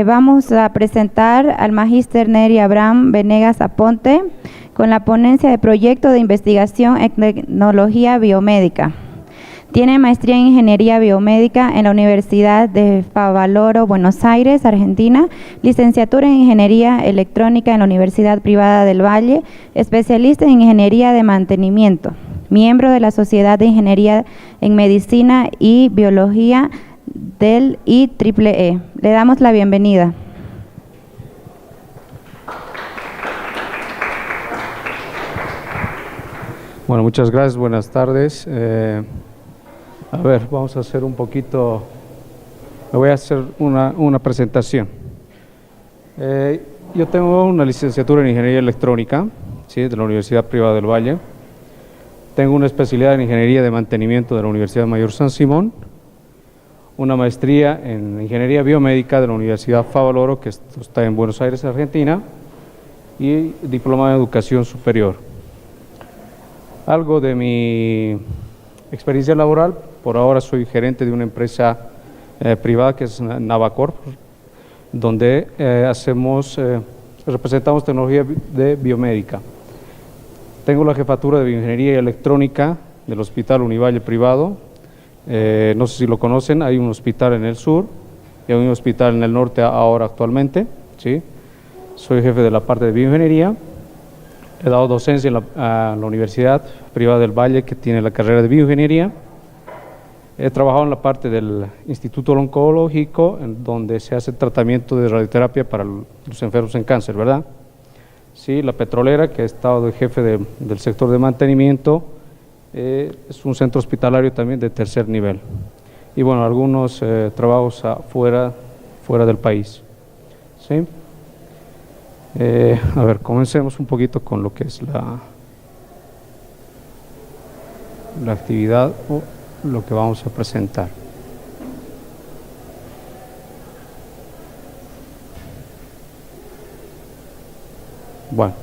Vamos a presentar al magíster Neri Abraham Venegas Aponte con la ponencia de proyecto de investigación en tecnología biomédica. Tiene maestría en ingeniería biomédica en la Universidad de Favaloro, Buenos Aires, Argentina, licenciatura en ingeniería electrónica en la Universidad Privada del Valle, especialista en ingeniería de mantenimiento, miembro de la Sociedad de Ingeniería en Medicina y Biología del IEEE. Le damos la bienvenida. Bueno, muchas gracias, buenas tardes. A ver, vamos a hacer un poquito, me voy a hacer una presentación. Yo tengo una licenciatura en Ingeniería Electrónica, ¿sí?, de la Universidad Privada del Valle. Tengo una especialidad en Ingeniería de Mantenimiento de la Universidad Mayor San Simón, una maestría en Ingeniería Biomédica de la Universidad Favaloro, que está en Buenos Aires, Argentina, y diplomado en Educación Superior. Algo de mi experiencia laboral: por ahora soy gerente de una empresa privada que es Navacorp, donde representamos tecnología de biomédica. Tengo la jefatura de Bioingeniería Electrónica del Hospital Univalle Privado. No sé si lo conocen, hay un hospital en el sur y hay un hospital en el norte ahora actualmente, ¿sí? Soy jefe de la parte de bioingeniería. He dado docencia a la Universidad Privada del Valle, que tiene la carrera de bioingeniería. He trabajado en la parte del Instituto Oncológico, en donde se hace tratamiento de radioterapia para los enfermos en cáncer, ¿verdad? Sí, la petrolera, que he estado de jefe del sector de mantenimiento. Es un centro hospitalario también de tercer nivel. Y bueno, algunos trabajos fuera del país. ¿Sí? A ver, comencemos un poquito con lo que es la actividad o lo que vamos a presentar. Bueno,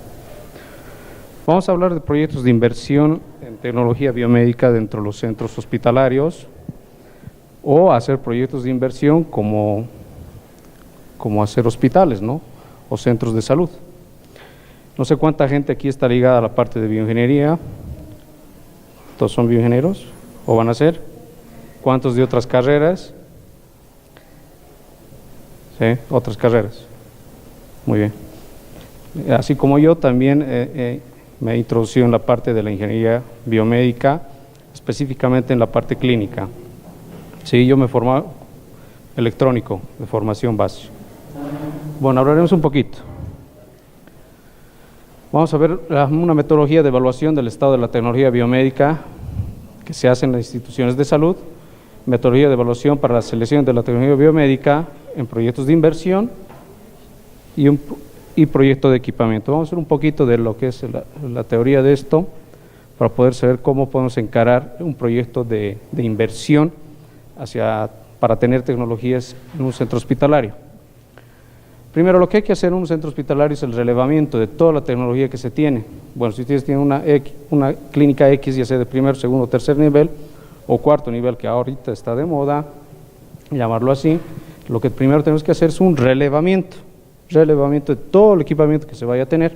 vamos a hablar de proyectos de inversión en tecnología biomédica dentro de los centros hospitalarios, o hacer proyectos de inversión como hacer hospitales, ¿no?, o centros de salud. No sé cuánta gente aquí está ligada a la parte de bioingeniería. ¿Todos son bioingenieros o van a ser? ¿Cuántos de otras carreras? Sí, otras carreras. Muy bien. Así como yo, también me he introducido en la parte de la ingeniería biomédica, específicamente en la parte clínica. Sí, yo me formé electrónico de formación base. Bueno, hablaremos un poquito. Vamos a ver una metodología de evaluación del estado de la tecnología biomédica que se hace en las instituciones de salud, metodología de evaluación para la selección de la tecnología biomédica en proyectos de inversión y proyecto de equipamiento. Vamos a ver un poquito de lo que es la teoría de esto, para poder saber cómo podemos encarar un proyecto de inversión para tener tecnologías en un centro hospitalario. Primero, lo que hay que hacer en un centro hospitalario es el relevamiento de toda la tecnología que se tiene. Bueno, si ustedes tienen una clínica X, ya sea de primer, segundo, tercer nivel o cuarto nivel, que ahorita está de moda llamarlo así, lo que primero tenemos que hacer es un relevamiento de todo el equipamiento que se vaya a tener.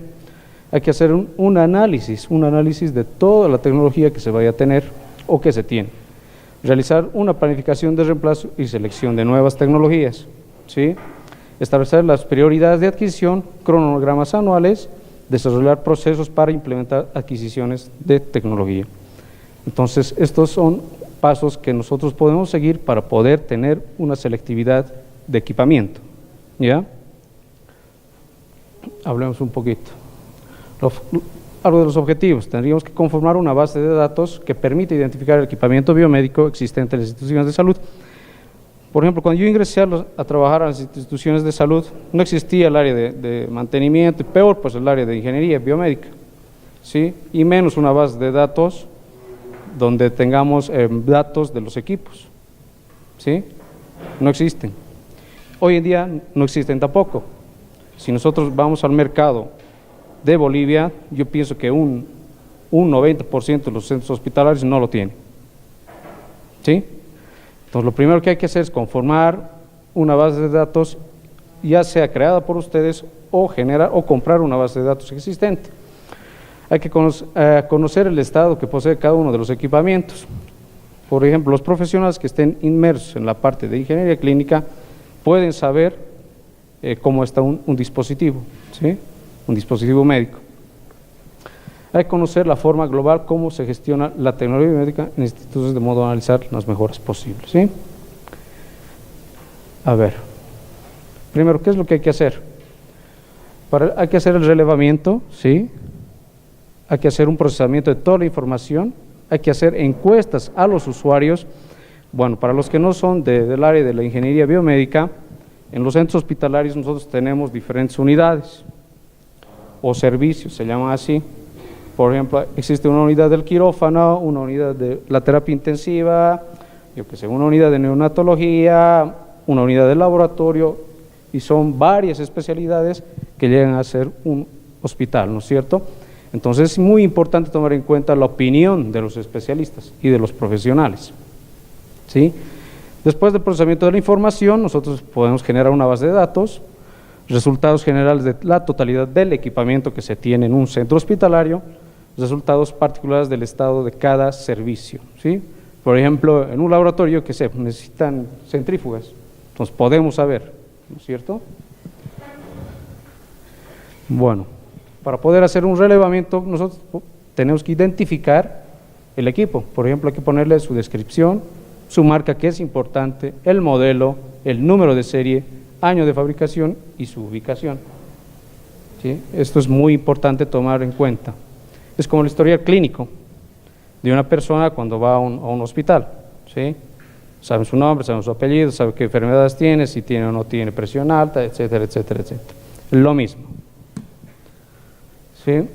Hay que hacer un análisis de toda la tecnología que se vaya a tener o que se tiene. Realizar una planificación de reemplazo y selección de nuevas tecnologías, ¿sí? Establecer las prioridades de adquisición, cronogramas anuales, desarrollar procesos para implementar adquisiciones de tecnología. Entonces, estos son pasos que nosotros podemos seguir para poder tener una selectividad de equipamiento, ¿ya? Hablemos un poquito. Algo de los objetivos: tendríamos que conformar una base de datos que permita identificar el equipamiento biomédico existente en las instituciones de salud. Por ejemplo, cuando yo ingresé a trabajar a las instituciones de salud, no existía el área de mantenimiento, y peor, pues el área de ingeniería biomédica, ¿sí? Y menos una base de datos donde tengamos datos de los equipos, ¿sí? No existen. Hoy en día no existen tampoco. Si nosotros vamos al mercado de Bolivia, yo pienso que un 90% de los centros hospitalarios no lo tienen, ¿sí? Entonces, lo primero que hay que hacer es conformar una base de datos ya sea creada por ustedes o generar o comprar una base de datos existente. Hay que conocer el estado que posee cada uno de los equipamientos. Por ejemplo, los profesionales que estén inmersos en la parte de ingeniería clínica pueden saber cómo está un dispositivo, ¿sí? Un dispositivo médico. Hay que conocer la forma global, cómo se gestiona la tecnología médica en institutos de modo a analizar las mejoras posibles, ¿sí? A ver, primero, ¿qué es lo que hay que hacer? Hay que hacer el relevamiento, ¿sí? Hay que hacer un procesamiento de toda la información, hay que hacer encuestas a los usuarios. Bueno, para los que no son del área de la ingeniería biomédica, en los centros hospitalarios nosotros tenemos diferentes unidades o servicios, se llaman así. Por ejemplo, existe una unidad del quirófano, una unidad de la terapia intensiva, yo que sé, una unidad de neonatología, una unidad de laboratorio, y son varias especialidades que llegan a ser un hospital, ¿no es cierto? Entonces es muy importante tomar en cuenta la opinión de los especialistas y de los profesionales, ¿sí? Después del procesamiento de la información, nosotros podemos generar una base de datos, resultados generales de la totalidad del equipamiento que se tiene en un centro hospitalario, resultados particulares del estado de cada servicio, ¿sí? Por ejemplo, en un laboratorio que se necesitan centrífugas, entonces podemos saber, ¿no es cierto? Bueno, para poder hacer un relevamiento, nosotros tenemos que identificar el equipo. Por ejemplo, hay que ponerle su descripción, su marca, que es importante, el modelo, el número de serie, año de fabricación y su ubicación, ¿sí? Esto es muy importante tomar en cuenta. Es como el historial clínico de una persona cuando va a un hospital, ¿sí? Saben su nombre, saben su apellido, saben qué enfermedades tiene, si tiene o no tiene presión alta, etcétera, etcétera, etcétera. Lo mismo, ¿sí?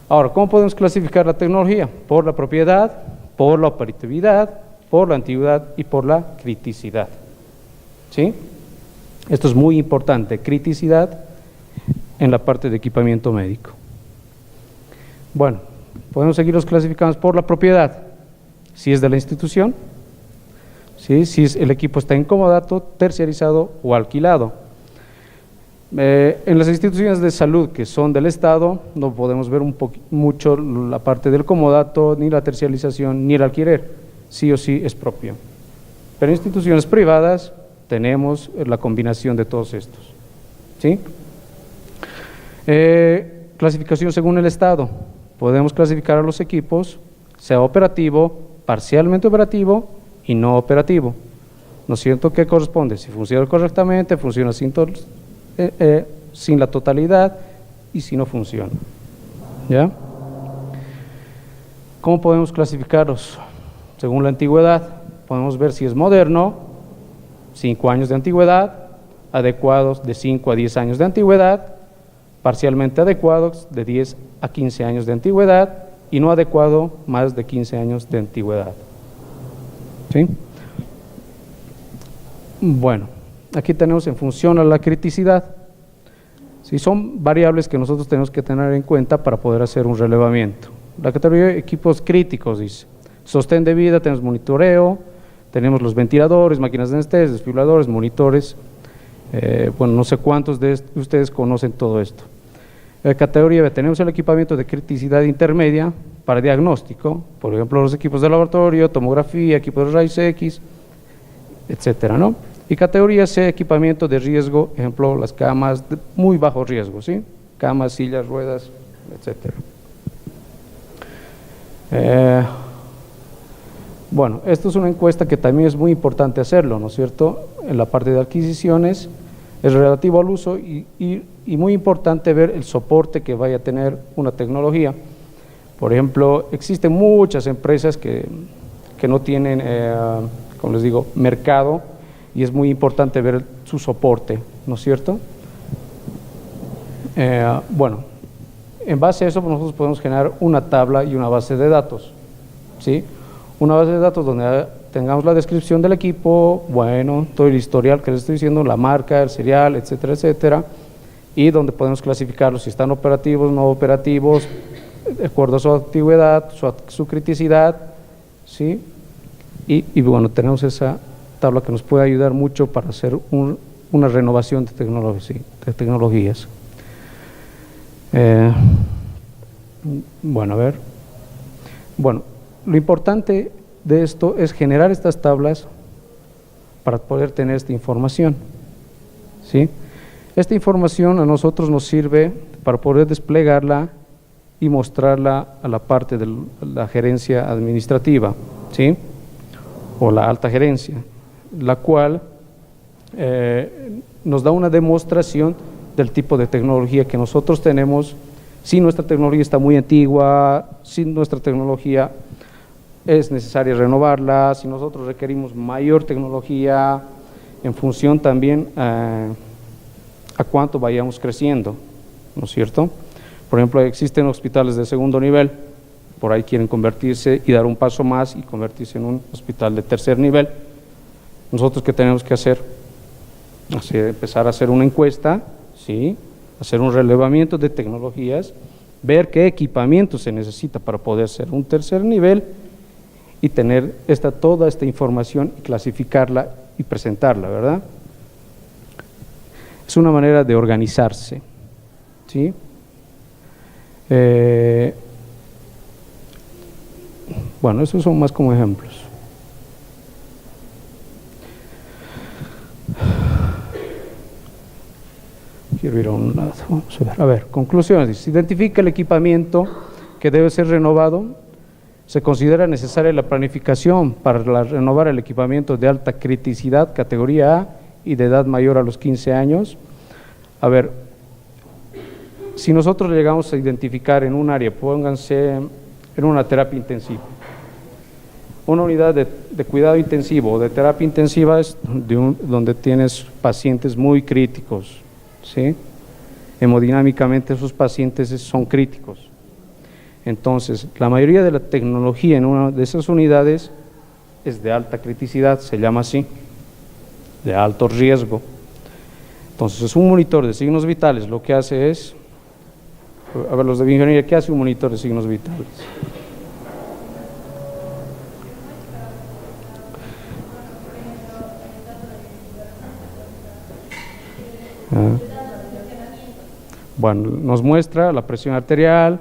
Ahora, ¿cómo podemos clasificar la tecnología? Por la propiedad, por la operatividad, por la antigüedad y por la criticidad, ¿sí? Esto es muy importante, criticidad en la parte de equipamiento médico. Bueno, podemos seguirlos clasificando por la propiedad, si es de la institución, ¿sí? Si el equipo está en comodato, terciarizado o alquilado. En las instituciones de salud que son del Estado, no podemos ver mucho la parte del comodato, ni la terciarización, ni el alquiler, sí o sí es propio. Pero en instituciones privadas tenemos la combinación de todos estos, ¿sí? Clasificación según el Estado. Podemos clasificar a los equipos, sea operativo, parcialmente operativo y no operativo, ¿no es cierto? ¿Qué corresponde? Si funciona correctamente, funciona sin la totalidad y si no funciona, ¿ya? ¿Cómo podemos clasificarlos? Según la antigüedad, podemos ver si es moderno, 5 años de antigüedad, adecuados de 5 a 10 años de antigüedad, parcialmente adecuados de 10 a 15 años de antigüedad y no adecuado más de 15 años de antigüedad, ¿sí? Bueno, aquí tenemos en función a la criticidad, ¿sí? Son variables que nosotros tenemos que tener en cuenta para poder hacer un relevamiento. La categoría de equipos críticos dice, sostén de vida, tenemos monitoreo, tenemos los ventiladores, máquinas de anestesia, desfibriladores, monitores, bueno, no sé cuántos de ustedes conocen todo esto. Categoría B, tenemos el equipamiento de criticidad intermedia para diagnóstico, por ejemplo, los equipos de laboratorio, tomografía, equipos de rayos X, etcétera, ¿no? Y categoría C, equipamiento de riesgo, ejemplo, las camas de muy bajo riesgo, ¿sí? Camas, sillas, ruedas, etcétera. Bueno, esto es una encuesta que también es muy importante hacerlo, ¿no es cierto? En la parte de adquisiciones es relativo al uso y muy importante ver el soporte que vaya a tener una tecnología. Por ejemplo, existen muchas empresas que no tienen, como les digo, mercado, y es muy importante ver su soporte, ¿no es cierto? Bueno, en base a eso nosotros podemos generar una tabla y una base de datos, ¿sí? Una base de datos donde tengamos la descripción del equipo, bueno, todo el historial que les estoy diciendo, la marca, el serial, etcétera, etcétera, y donde podemos clasificarlos si están operativos, no operativos, de acuerdo a su antigüedad, su criticidad, ¿sí? Y bueno, tenemos esa tabla que nos puede ayudar mucho para hacer un una renovación de tecnologías. Bueno, a ver. Bueno, lo importante de esto es generar estas tablas para poder tener esta información, ¿sí? Esta información a nosotros nos sirve para poder desplegarla y mostrarla a la parte de la gerencia administrativa, ¿sí? O la alta gerencia, la cual nos da una demostración del tipo de tecnología que nosotros tenemos. Si nuestra tecnología está muy antigua, si nuestra tecnología es necesario renovarla, si nosotros requerimos mayor tecnología en función también a cuánto vayamos creciendo, ¿no es cierto? Por ejemplo, existen hospitales de segundo nivel, por ahí quieren convertirse y dar un paso más y convertirse en un hospital de tercer nivel. Nosotros, ¿qué tenemos que hacer? Empezar a hacer una encuesta, ¿sí? Hacer un relevamiento de tecnologías, ver qué equipamiento se necesita para poder ser un tercer nivel y tener toda esta información y clasificarla y presentarla, ¿verdad? Es una manera de organizarse, ¿sí? Bueno, esos son más como ejemplos. Quiero ir a un lado, vamos a ver. A ver, conclusiones. Se identifica el equipamiento que debe ser renovado. Se considera necesaria la planificación para renovar el equipamiento de alta criticidad, categoría A y de edad mayor a los 15 años. A ver, si nosotros llegamos a identificar en un área, pónganse en una terapia intensiva, una unidad de cuidado intensivo o de terapia intensiva es donde tienes pacientes muy críticos, ¿sí? Hemodinámicamente esos pacientes son críticos. Entonces, la mayoría de la tecnología en una de esas unidades es de alta criticidad, se llama así, de alto riesgo. Entonces, es un monitor de signos vitales, lo que hace es, a ver, los de bioingeniería, ¿qué hace un monitor de signos vitales? Bueno, nos muestra la presión arterial,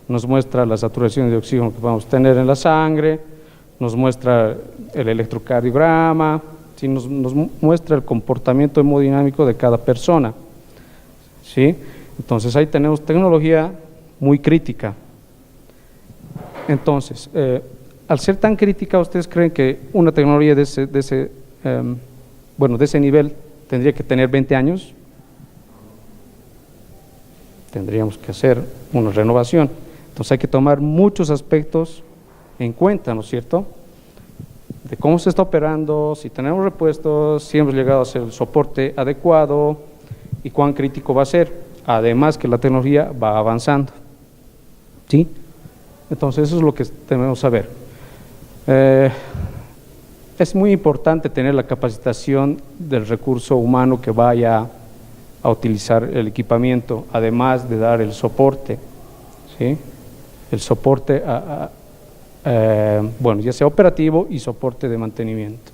nos muestra la saturación de oxígeno que vamos a tener en la sangre, nos muestra el electrocardiograma, ¿sí? nos muestra el comportamiento hemodinámico de cada persona, ¿sí? Entonces ahí tenemos tecnología muy crítica. Entonces, al ser tan crítica, ¿ustedes creen que una tecnología de ese nivel tendría que tener 20 años? Tendríamos que hacer una renovación. Entonces hay que tomar muchos aspectos en cuenta, ¿no es cierto? De cómo se está operando, si tenemos repuestos, si hemos llegado a hacer el soporte adecuado y cuán crítico va a ser. Además que la tecnología va avanzando, ¿sí? Entonces eso es lo que debemos saber. Es muy importante tener la capacitación del recurso humano que vaya a utilizar el equipamiento, además de dar el soporte, ¿sí? El soporte, bueno, ya sea operativo y soporte de mantenimiento.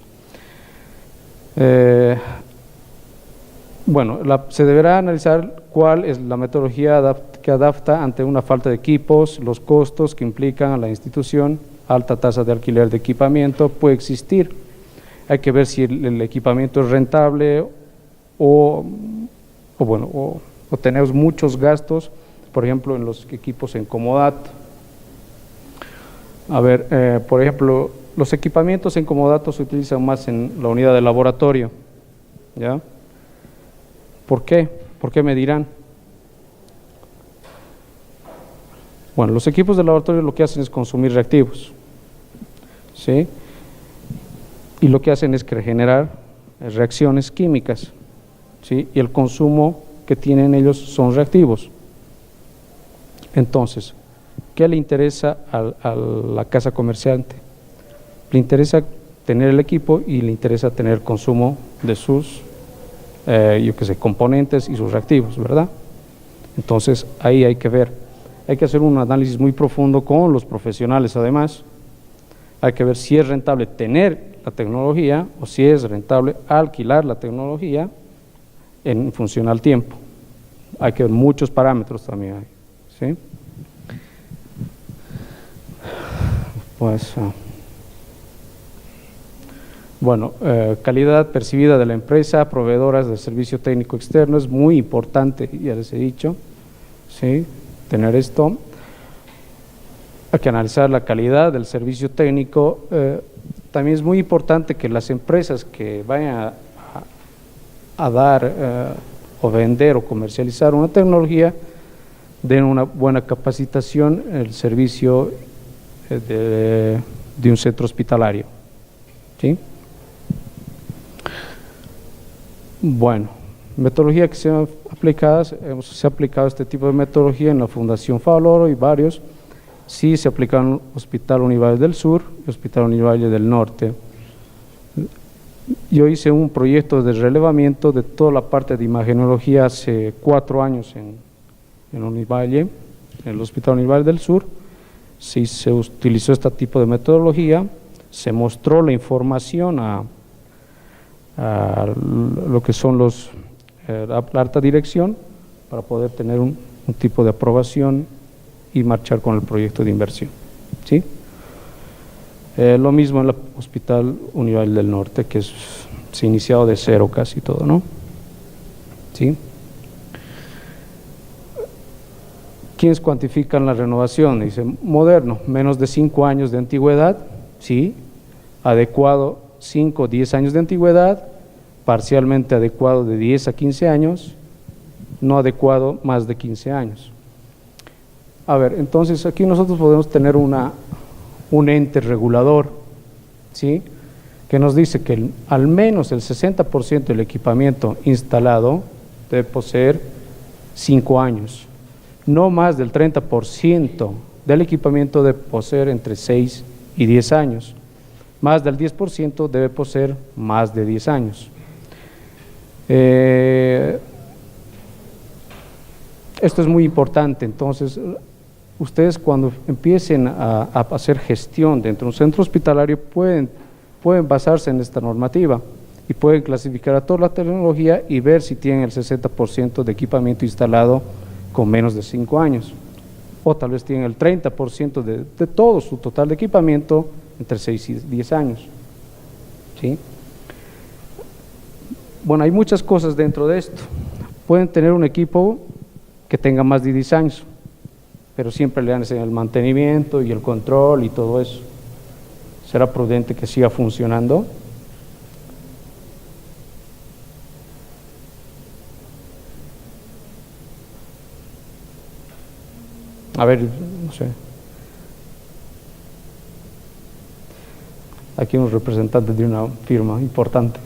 Bueno, se deberá analizar cuál es la metodología que adapta ante una falta de equipos, los costos que implican a la institución, alta tasa de alquiler de equipamiento puede existir. Hay que ver si el equipamiento es rentable o tenemos muchos gastos, por ejemplo, en los equipos en comodato. A ver, por ejemplo, los equipamientos en comodato se utilizan más en la unidad de laboratorio, ¿ya? ¿Por qué? ¿Por qué me dirán? Bueno, los equipos de laboratorio lo que hacen es consumir reactivos, ¿sí? Y lo que hacen es generar reacciones químicas, ¿sí? Y el consumo que tienen ellos son reactivos. Entonces, ¿qué le interesa a la casa comerciante? Le interesa tener el equipo y le interesa tener el consumo de sus componentes y sus reactivos, ¿verdad? Entonces ahí hay que ver, hay que hacer un análisis muy profundo con los profesionales. Además, hay que ver si es rentable tener la tecnología o si es rentable alquilar la tecnología en función al tiempo. Hay que ver muchos parámetros también hay, ¿sí? Pues, bueno, calidad percibida de la empresa, proveedoras de servicio técnico externo, es muy importante, ya les he dicho, ¿sí? Tener esto. Hay que analizar la calidad del servicio técnico. También es muy importante que las empresas que vayan a dar o vender o comercializar una tecnología den una buena capacitación en el servicio de un centro hospitalario, ¿sí? Bueno, metodología que se han aplicado, se ha aplicado este tipo de metodología en la Fundación Favaloro y varios. Sí, se aplica en el Hospital Univalle del Sur y Hospital Univalle del Norte. Yo hice un proyecto de relevamiento de toda la parte de imagenología hace 4 años en Univalle, en el Hospital Univalle del Sur. Sí, se utilizó este tipo de metodología, se mostró la información a lo que son la alta dirección para poder tener un tipo de aprobación y marchar con el proyecto de inversión, ¿sí? Lo mismo en el Hospital Univalle del Norte, que se ha iniciado de cero casi todo, ¿no? ¿Sí? ¿Quiénes cuantifican la renovación? Dice, moderno, menos de 5 años de antigüedad, sí, adecuado 5 o 10 años de antigüedad, parcialmente adecuado de 10 a 15 años, no adecuado más de 15 años. A ver, entonces aquí nosotros podemos tener un ente regulador, ¿sí? Que nos dice que al menos el 60% del equipamiento instalado debe poseer 5 años, no más del 30% del equipamiento debe poseer entre 6 y 10 años, más del 10% debe poseer más de 10 años. Esto es muy importante. Entonces, ustedes cuando empiecen a hacer gestión dentro de un centro hospitalario pueden basarse en esta normativa y pueden clasificar a toda la tecnología y ver si tienen el 60% de equipamiento instalado con menos de 5 años, o tal vez tienen el 30% de todo su total de equipamiento entre 6 y 10 años, ¿sí? Bueno, hay muchas cosas dentro de esto. Pueden tener un equipo que tenga más de 10 años, pero siempre le dan el mantenimiento y el control y todo eso. ¿Será prudente que siga funcionando? A ver, no sé. Aquí un representante de una firma importante.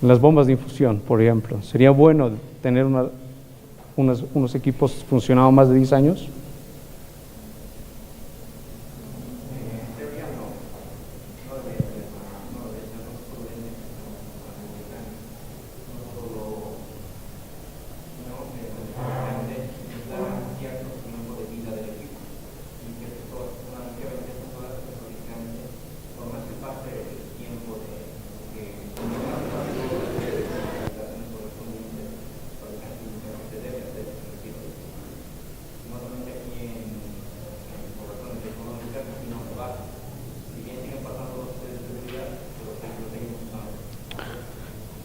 Las bombas de infusión, por ejemplo. ¿Sería bueno tener unos equipos funcionando más de 10 años?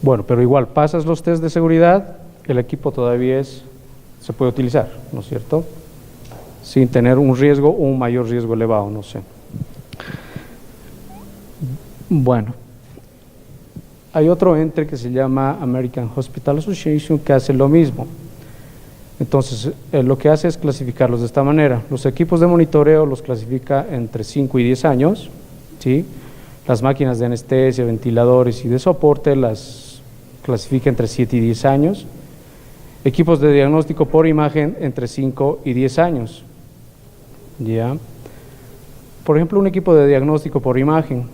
Bueno, pero igual, pasas los test de seguridad, el equipo todavía se puede utilizar, ¿no es cierto? Sin tener un riesgo o un mayor riesgo elevado, no sé. Bueno, hay otro ente que se llama American Hospital Association que hace lo mismo. Entonces, lo que hace es clasificarlos de esta manera. Los equipos de monitoreo los clasifica entre 5 y 10 años, ¿sí? Las máquinas de anestesia, ventiladores y de soporte las clasifica entre 7 y 10 años. Equipos de diagnóstico por imagen entre 5 y 10 años. ¿Ya? Por ejemplo, un equipo de diagnóstico por imagen.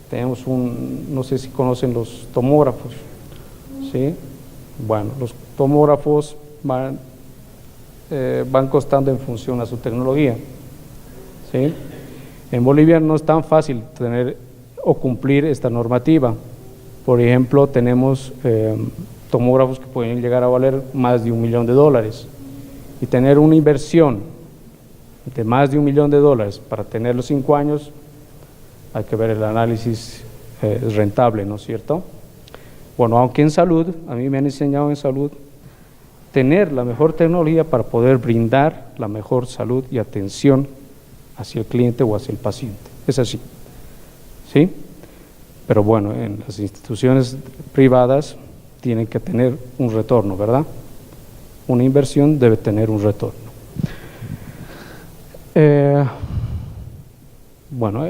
Tenemos no sé si conocen los tomógrafos, ¿sí? Bueno, los tomógrafos van costando en función a su tecnología, ¿sí? En Bolivia no es tan fácil tener o cumplir esta normativa, Por ejemplo, tenemos tomógrafos que pueden llegar a valer más de $1 millón, y tener una inversión de más de $1 millón para tener los 5 años, hay que ver el análisis, es rentable, ¿no es cierto? Bueno, aunque en salud, a mí me han enseñado en salud, tener la mejor tecnología para poder brindar la mejor salud y atención hacia el cliente o hacia el paciente. Es así, ¿sí? Pero bueno, en las instituciones privadas tienen que tener un retorno, ¿verdad? Una inversión debe tener un retorno. Bueno,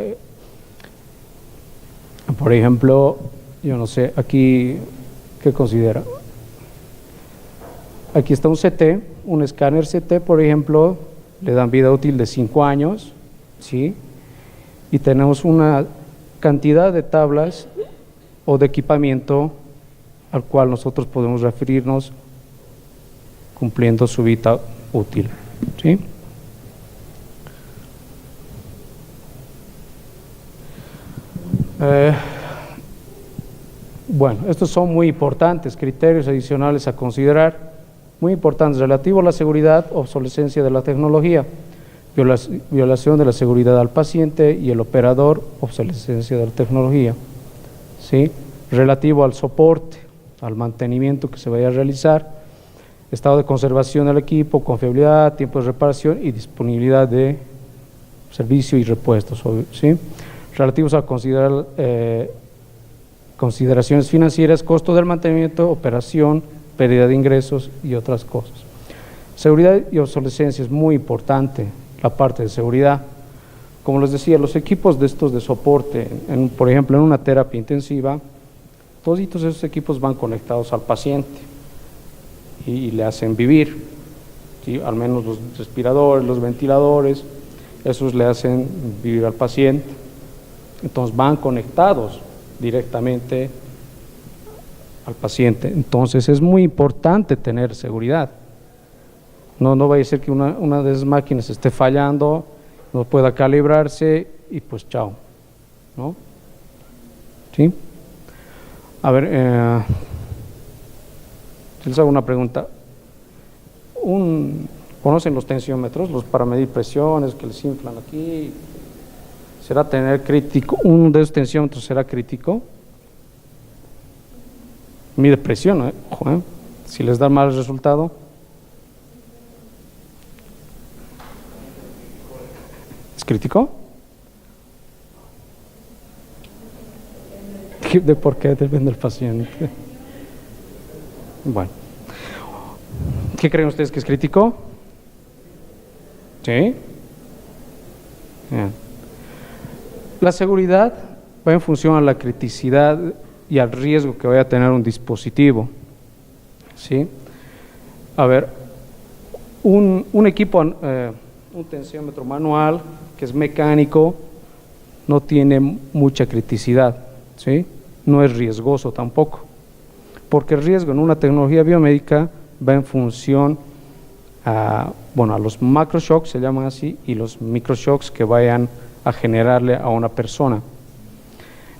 por ejemplo, yo no sé, aquí, ¿qué considera? Aquí está un CT, un escáner CT, por ejemplo, le dan vida útil de 5 años, ¿sí? Y tenemos una cantidad de tablas o de equipamiento al cual nosotros podemos referirnos cumpliendo su vida útil, ¿sí? Bueno, estos son muy importantes, criterios adicionales a considerar, muy importantes, relativo a la seguridad, obsolescencia de la tecnología, violación de la seguridad al paciente y el operador, obsolescencia de la tecnología, ¿sí? Relativo al soporte, al mantenimiento que se vaya a realizar, estado de conservación del equipo, confiabilidad, tiempo de reparación y disponibilidad de servicio y repuestos, ¿sí? Relativos a considerar consideraciones financieras, costo del mantenimiento, operación, pérdida de ingresos y otras cosas. Seguridad y obsolescencia es muy importante, la parte de seguridad. Como les decía, los equipos de estos de soporte, por ejemplo, en una terapia intensiva, todos esos equipos van conectados al paciente y le hacen vivir, ¿sí? Al menos los respiradores, los ventiladores, esos le hacen vivir al paciente. Entonces van conectados directamente al paciente. Entonces es muy importante tener seguridad. No vaya a ser que una de esas máquinas esté fallando, no pueda calibrarse y pues chao, ¿no? ¿Sí? A ver, les hago una pregunta. ¿Conocen los tensiómetros, los para medir presiones que les inflan aquí? ¿Será tener crítico? ¿Uno de esos tensiómetros será crítico? Mide presión, ojo, si les da mal resultado. ¿Es crítico? ¿De por qué? Depende del paciente. Bueno, ¿qué creen ustedes que es crítico? ¿Sí? Bien. La seguridad va en función a la criticidad y al riesgo que vaya a tener un dispositivo, ¿sí? A ver, un equipo, un tensiómetro manual que es mecánico, no tiene mucha criticidad, ¿sí? No es riesgoso tampoco, porque el riesgo en una tecnología biomédica va en función a los macroshocks, se llaman así, y los microshocks que vayan a generarle a una persona.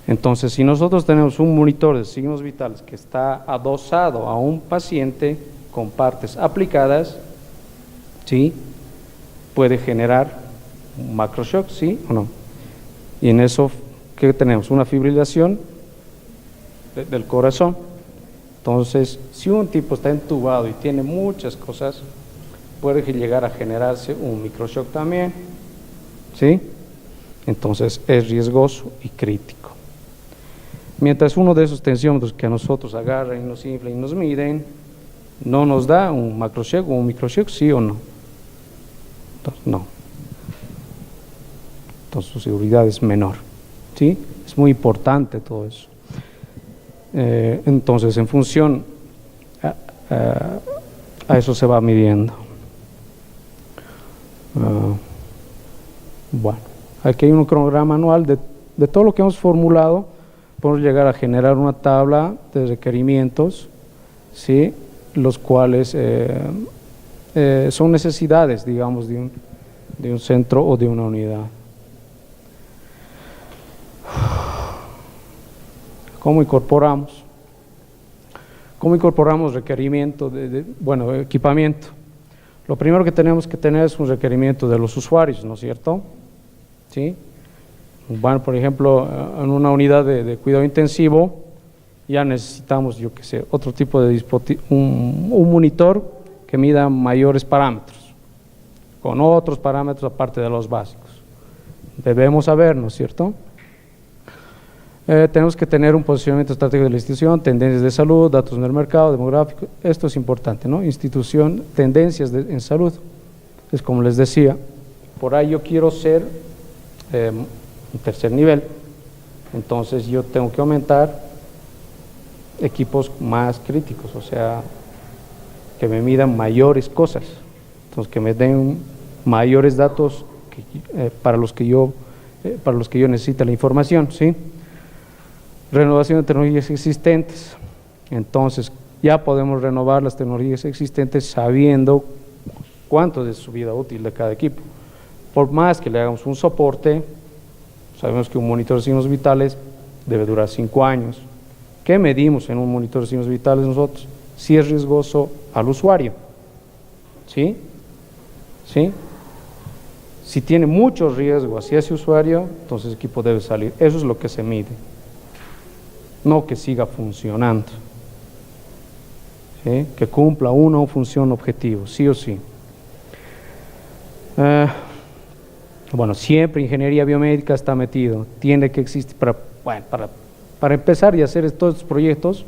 Entonces, si nosotros tenemos un monitor de signos vitales que está adosado a un paciente con partes aplicadas, ¿sí? Puede generar un macroshock, ¿sí o no? Y en eso, ¿qué tenemos? Una fibrilación del corazón. Entonces, si un tipo está entubado y tiene muchas cosas, puede llegar a generarse un microshock también, ¿sí? Entonces es riesgoso y crítico. Mientras uno de esos tensiómetros que a nosotros agarran y nos inflan y nos miden, no nos da un macroshock o un microshock, ¿sí o no? Entonces, no. Entonces su seguridad es menor, ¿sí? Es muy importante todo eso. Entonces, en función a eso se va midiendo. Bueno, aquí hay un cronograma anual de todo lo que hemos formulado. Podemos llegar a generar una tabla de requerimientos, ¿sí? Los cuales son necesidades, digamos, de un centro o de una unidad. ¿Cómo incorporamos? ¿Cómo incorporamos requerimiento equipamiento? Lo primero que tenemos que tener es un requerimiento de los usuarios, ¿no es cierto? ¿Sí? Bueno, por ejemplo, en una unidad de cuidado intensivo ya necesitamos, yo qué sé, otro tipo de dispositivo, un monitor que mida mayores parámetros, con otros parámetros aparte de los básicos. Debemos saber, ¿no es cierto? Tenemos que tener un posicionamiento estratégico de la institución, tendencias de salud, datos en el mercado, demográfico, esto es importante, ¿no? Institución, tendencias en salud, es como les decía, por ahí yo quiero ser un tercer nivel, entonces yo tengo que aumentar equipos más críticos, o sea, que me midan mayores cosas, entonces que me den mayores datos para los que yo necesite la información, ¿sí? Renovación de tecnologías existentes, entonces ya podemos renovar las tecnologías existentes sabiendo cuánto es su vida útil de cada equipo. Por más que le hagamos un soporte, sabemos que un monitor de signos vitales debe durar 5 años. ¿Qué medimos en un monitor de signos vitales nosotros? Si es riesgoso al usuario, ¿sí? ¿Sí? Si tiene mucho riesgo hacia ese usuario, entonces el equipo debe salir. Eso es lo que se mide, no que siga funcionando, ¿sí? Que cumpla una función objetivo, sí o sí. Bueno, siempre ingeniería biomédica está metido, tiene que existir para empezar y hacer todos estos proyectos.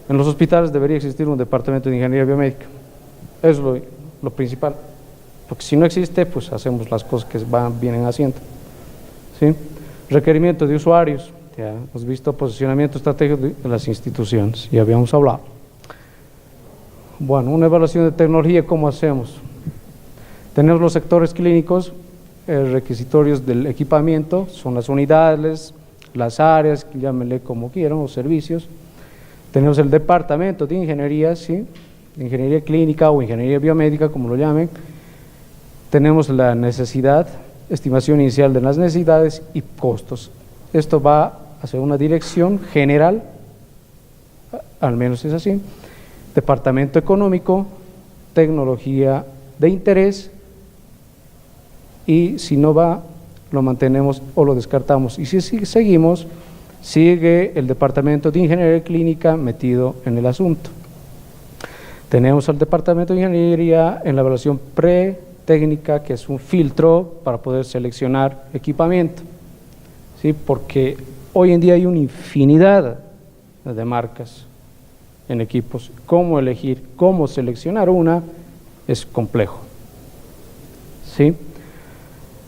En los hospitales debería existir un departamento de ingeniería biomédica, eso es lo principal, porque si no existe, pues hacemos las cosas que vienen haciendo, ¿sí? Requerimiento de usuarios, ya hemos visto posicionamiento estratégico de las instituciones, ya habíamos hablado. Bueno, una evaluación de tecnología, ¿cómo hacemos? Tenemos los sectores clínicos, requisitorios del equipamiento, son las unidades, las áreas, llámenle como quieran, o servicios. Tenemos el departamento de ingeniería, ¿sí? De ingeniería clínica o ingeniería biomédica, como lo llamen. Tenemos la necesidad, estimación inicial de las necesidades y costos. Esto va hacia una dirección general, al menos es así. Departamento económico, tecnología de interés, y si no va, lo mantenemos o lo descartamos. Y si seguimos, sigue el departamento de ingeniería clínica metido en el asunto. Tenemos al departamento de ingeniería en la evaluación pre-técnica, que es un filtro para poder seleccionar equipamiento, ¿sí? Porque hoy en día hay una infinidad de marcas en equipos. Cómo elegir, cómo seleccionar una es complejo, ¿sí?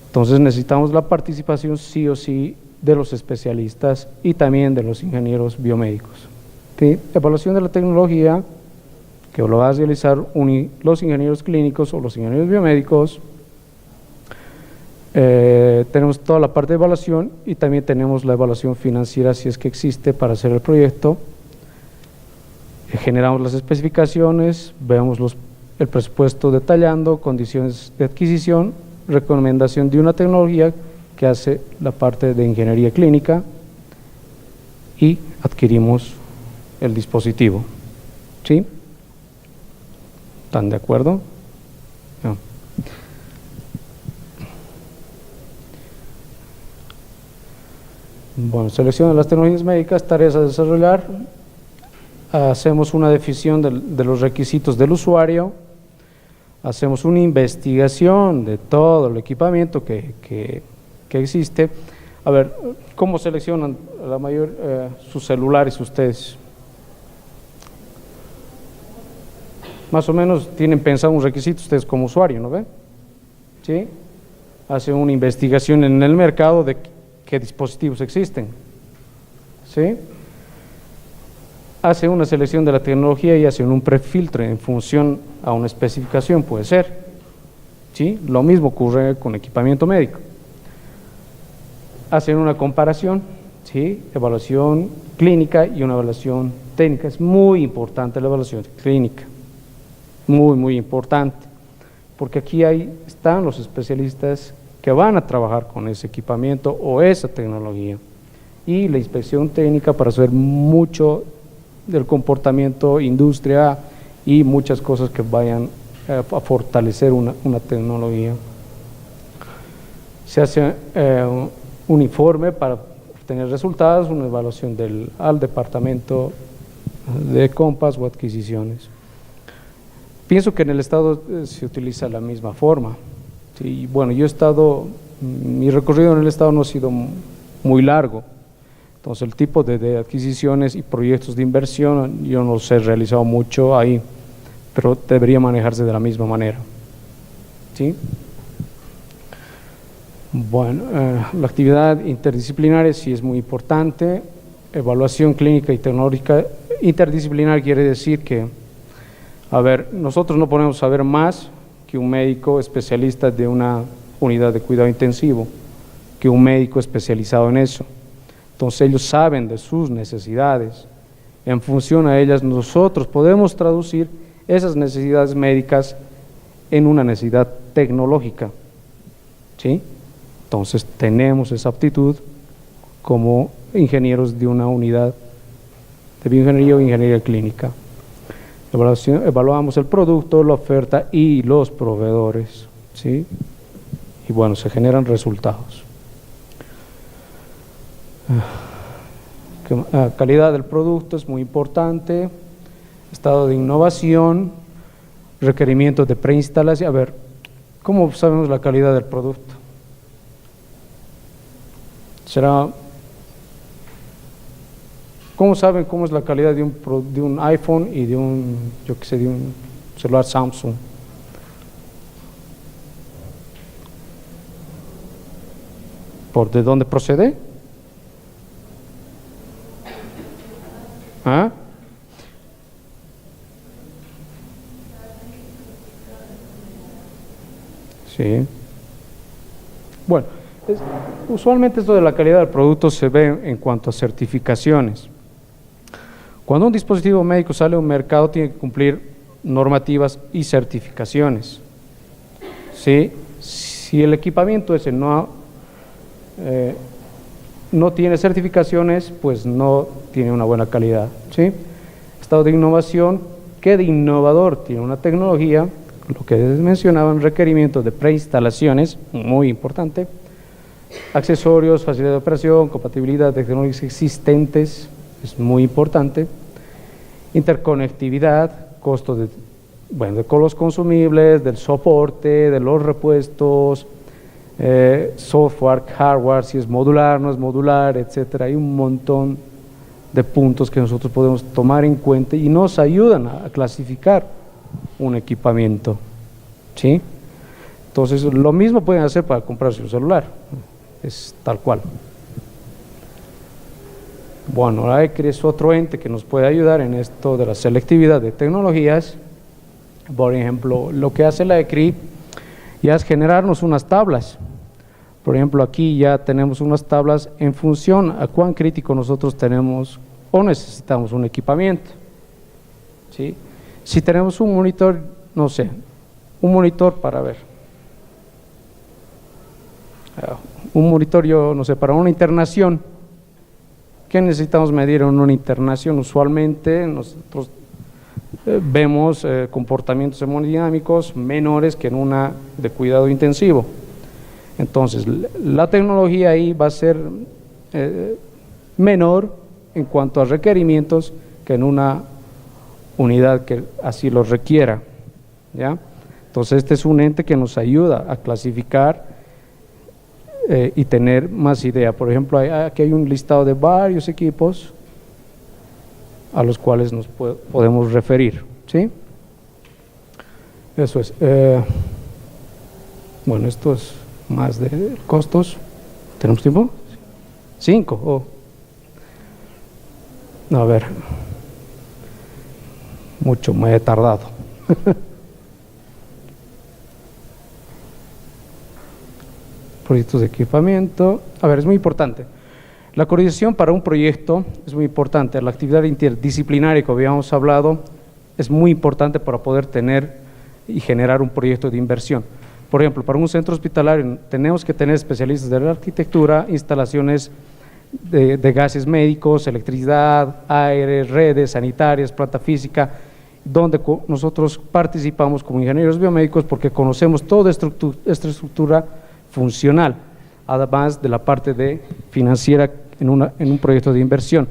Entonces necesitamos la participación sí o sí de los especialistas y también de los ingenieros biomédicos, ¿sí? Evaluación de la tecnología, que lo va a realizar los ingenieros clínicos o los ingenieros biomédicos. Tenemos toda la parte de evaluación y también tenemos la evaluación financiera, si es que existe, para hacer el proyecto. Generamos las especificaciones, vemos el presupuesto detallando, condiciones de adquisición, recomendación de una tecnología que hace la parte de ingeniería clínica y adquirimos el dispositivo, ¿sí? ¿Están de acuerdo? No. Bueno, selección de las tecnologías médicas, tareas a desarrollar. Hacemos una definición de los requisitos del usuario, hacemos una investigación de todo el equipamiento que existe. A ver, ¿cómo seleccionan sus celulares ustedes? Más o menos tienen pensado un requisito ustedes como usuario, ¿no ven? ¿Sí? Hacen una investigación en el mercado de qué dispositivos existen, ¿sí? Hace una selección de la tecnología y hacen un prefiltro en función a una especificación, puede ser, ¿sí? Lo mismo ocurre con equipamiento médico. Hacen una comparación, ¿sí? Evaluación clínica y una evaluación técnica. Es muy importante la evaluación clínica, muy, muy importante, porque aquí están los especialistas que van a trabajar con ese equipamiento o esa tecnología, y la inspección técnica para saber mucho del comportamiento, industria y muchas cosas que vayan a fortalecer una tecnología. Se hace un informe para obtener resultados, una evaluación al departamento de compras o adquisiciones. Pienso que en el Estado se utiliza la misma forma. Sí, bueno, mi recorrido en el Estado no ha sido muy largo, entonces el tipo de adquisiciones y proyectos de inversión yo no los he realizado mucho ahí, pero debería manejarse de la misma manera. ¿Sí? Bueno, la actividad interdisciplinaria sí es muy importante. Evaluación clínica y tecnológica interdisciplinar quiere decir que, nosotros no podemos saber más que un médico especialista de una unidad de cuidado intensivo, que un médico especializado en eso. Entonces ellos saben de sus necesidades. En función a ellas nosotros podemos traducir esas necesidades médicas en una necesidad tecnológica. ¿Sí? Entonces tenemos esa aptitud como ingenieros de una unidad de bioingeniería o ingeniería clínica. Evaluamos el producto, la oferta y los proveedores, ¿sí? Y bueno, se generan resultados. Calidad del producto es muy importante, estado de innovación, requerimientos de preinstalación. ¿Cómo sabemos la calidad del producto? ¿Cómo saben cómo es la calidad de un iPhone y de un celular Samsung? ¿Por de dónde procede? ¿Ah? Sí. Bueno, usualmente esto de la calidad del producto se ve en cuanto a certificaciones. Cuando un dispositivo médico sale a un mercado tiene que cumplir normativas y certificaciones. ¿Sí? Si el equipamiento ese no tiene certificaciones, pues no tiene una buena calidad. ¿Sí? Estado de innovación, ¿qué de innovador tiene una tecnología? Lo que les mencionaban, requerimientos de preinstalaciones, muy importante, accesorios, facilidad de operación, compatibilidad de tecnologías existentes, es muy importante, interconectividad, costo de los consumibles, del soporte, de los repuestos, software, hardware, si es modular, no es modular, etcétera. Hay un montón de puntos que nosotros podemos tomar en cuenta y nos ayudan a clasificar un equipamiento. ¿Sí? Entonces, lo mismo pueden hacer para comprarse un celular, es tal cual. Bueno, la ECRI es otro ente que nos puede ayudar en esto de la selectividad de tecnologías. Por ejemplo, lo que hace la ECRI ya es generarnos unas tablas. Por ejemplo, aquí ya tenemos unas tablas en función a cuán crítico nosotros tenemos o necesitamos un equipamiento. ¿Sí? Si tenemos un monitor, no sé, un monitor para ver. Un monitor, yo no sé, para una internación. ¿Qué necesitamos medir en una internación? Usualmente nosotros vemos comportamientos hemodinámicos menores que en una de cuidado intensivo. Entonces, la tecnología ahí va a ser menor en cuanto a requerimientos que en una unidad que así lo requiera. ¿Ya? Entonces, este es un ente que nos ayuda a clasificar y tener más idea. Por ejemplo, aquí hay un listado de varios equipos a los cuales nos podemos referir. ¿Sí? Eso es. Bueno, esto es más de costos. ¿Tenemos tiempo? 5. Oh. A ver. Mucho, me he tardado. Proyectos de equipamiento. Es muy importante. La coordinación para un proyecto es muy importante. La actividad interdisciplinaria que habíamos hablado es muy importante para poder tener y generar un proyecto de inversión. Por ejemplo, para un centro hospitalario tenemos que tener especialistas de la arquitectura, instalaciones de gases médicos, electricidad, aire, redes sanitarias, planta física, donde nosotros participamos como ingenieros biomédicos porque conocemos toda esta estructura funcional, además de la parte financiera en un proyecto de inversión.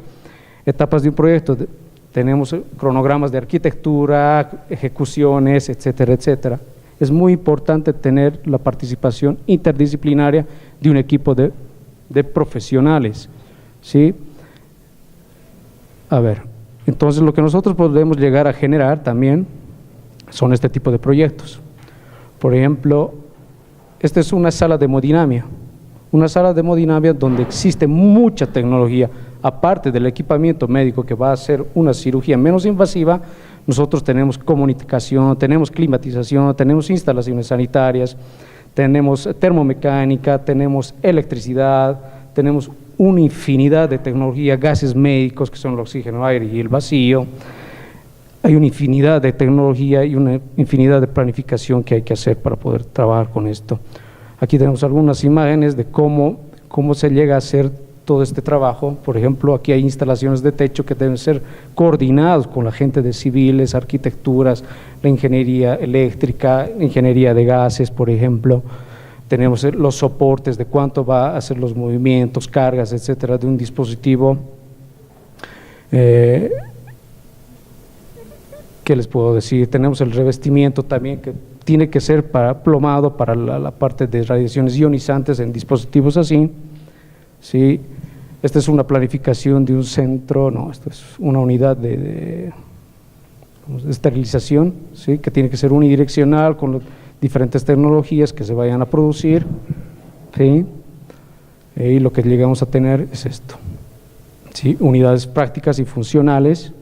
Etapas de un proyecto, tenemos cronogramas de arquitectura, ejecuciones, etcétera, etcétera. Es muy importante tener la participación interdisciplinaria de un equipo de profesionales, ¿sí? A ver, entonces lo que nosotros podemos llegar a generar también son este tipo de proyectos. Por ejemplo, esta es una sala de hemodinamia, donde existe mucha tecnología. Aparte del equipamiento médico que va a hacer una cirugía menos invasiva, nosotros tenemos comunicación, tenemos climatización, tenemos instalaciones sanitarias, tenemos termomecánica, tenemos electricidad, tenemos una infinidad de tecnología, gases médicos que son el oxígeno, aire y el vacío. Hay una infinidad de tecnología y una infinidad de planificación que hay que hacer para poder trabajar con esto. Aquí tenemos algunas imágenes de cómo se llega a hacer todo este trabajo. Por ejemplo, aquí hay instalaciones de techo que deben ser coordinados con la gente de civiles, arquitecturas, la ingeniería eléctrica, ingeniería de gases, por ejemplo. Tenemos los soportes de cuánto va a hacer los movimientos, cargas, etcétera, de un dispositivo. ¿Qué les puedo decir? Tenemos el revestimiento también que tiene que ser plomado para la parte de radiaciones ionizantes en dispositivos así. ¿Sí? Esta es una planificación de un centro, no, esto es una unidad de esterilización, ¿sí? Que tiene que ser unidireccional con los diferentes tecnologías que se vayan a producir, ¿sí? Y lo que llegamos a tener es esto, ¿sí? Unidades prácticas y funcionales.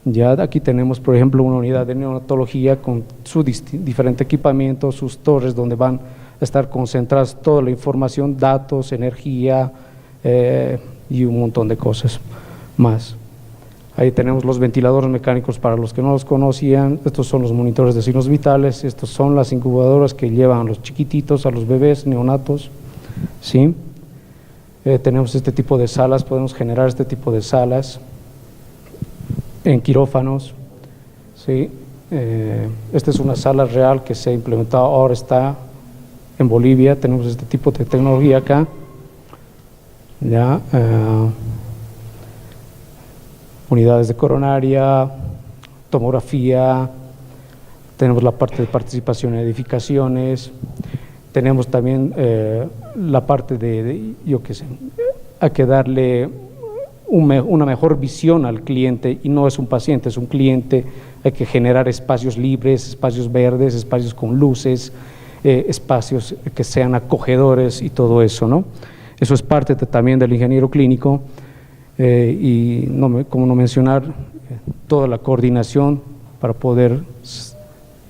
Ya aquí tenemos, por ejemplo, una unidad de neonatología con su diferente equipamiento, sus torres donde van a estar concentradas toda la información, datos, energía y un montón de cosas más. Ahí tenemos los ventiladores mecánicos para los que no los conocían. Estos son los monitores de signos vitales, estos son las incubadoras que llevan a los chiquititos, a los bebés neonatos, ¿sí? Tenemos este tipo de salas, podemos generar este tipo de salas en quirófanos, ¿sí? Esta es una sala real que se ha implementado, ahora está en Bolivia. Tenemos este tipo de tecnología acá, ya, unidades de coronaria, tomografía, tenemos la parte de participación en edificaciones, tenemos también la parte yo qué sé, hay que darle una mejor visión al cliente, y no es un paciente, es un cliente. Hay que generar espacios libres, espacios verdes, espacios con luces, espacios que sean acogedores y todo eso, ¿no? Eso es parte también del ingeniero clínico, y como no mencionar, toda la coordinación para poder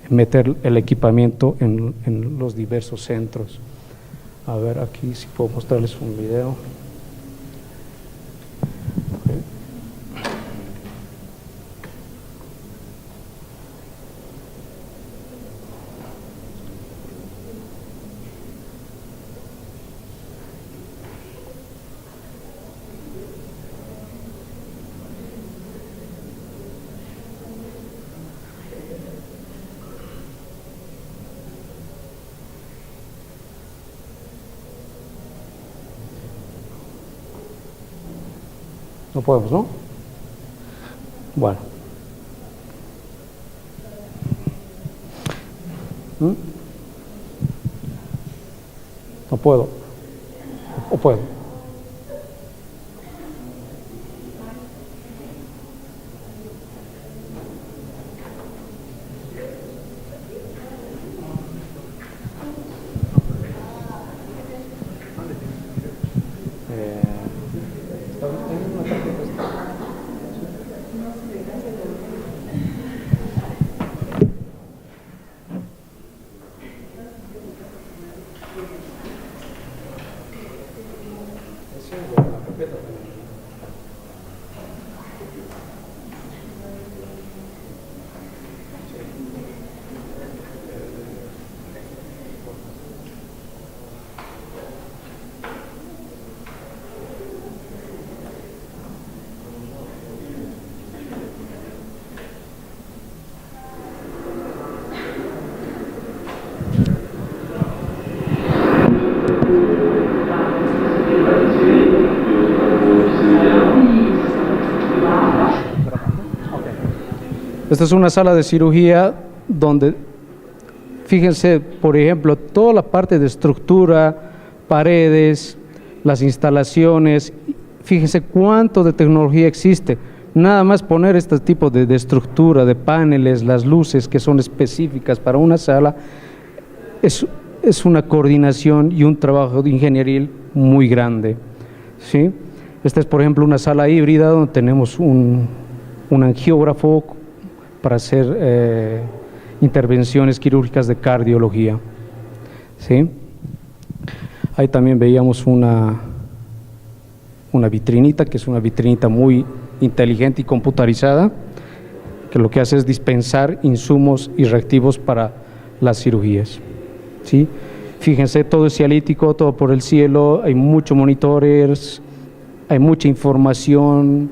meter el equipamiento en los diversos centros. A ver, aquí si puedo mostrarles un video. No podemos, ¿no? Bueno. No puedo. ¿O puedo? Esta es una sala de cirugía donde, fíjense, por ejemplo, toda la parte de estructura, paredes, las instalaciones, fíjense cuánto de tecnología existe. Nada más poner este tipo de estructura, de paneles, las luces que son específicas para una sala, es una coordinación y un trabajo de ingenieril muy grande, ¿sí? Esta es, por ejemplo, una sala híbrida donde tenemos un angiógrafo para hacer intervenciones quirúrgicas de cardiología, ¿sí? Ahí también veíamos una vitrinita, que es una vitrinita muy inteligente y computarizada, que lo que hace es dispensar insumos y reactivos para las cirugías, ¿sí? Fíjense, todo es cialítico, todo por el cielo, hay muchos monitores, hay mucha información,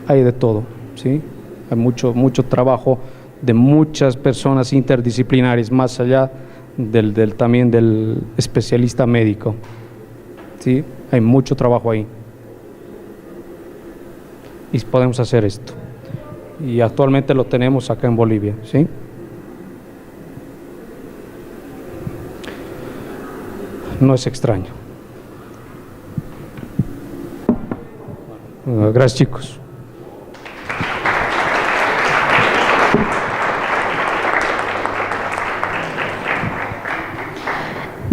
hay de todo, ¿sí? Hay mucho trabajo de muchas personas interdisciplinares, más allá también del especialista médico, ¿sí? Hay mucho trabajo ahí. Y podemos hacer esto. Y actualmente lo tenemos acá en Bolivia, ¿sí? No es extraño. Gracias, chicos.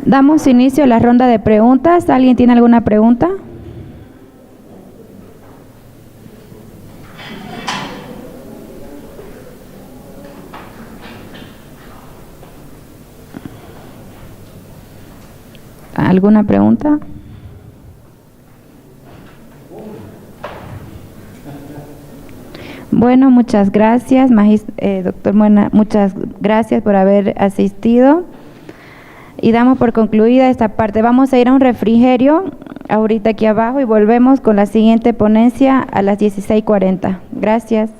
Damos inicio a la ronda de preguntas. ¿Alguien tiene alguna pregunta? ¿Alguna pregunta? Bueno, muchas gracias, doctor Muena, muchas gracias por haber asistido. Y damos por concluida esta parte. Vamos a ir a un refrigerio ahorita aquí abajo y volvemos con la siguiente ponencia a las 16:40. Gracias.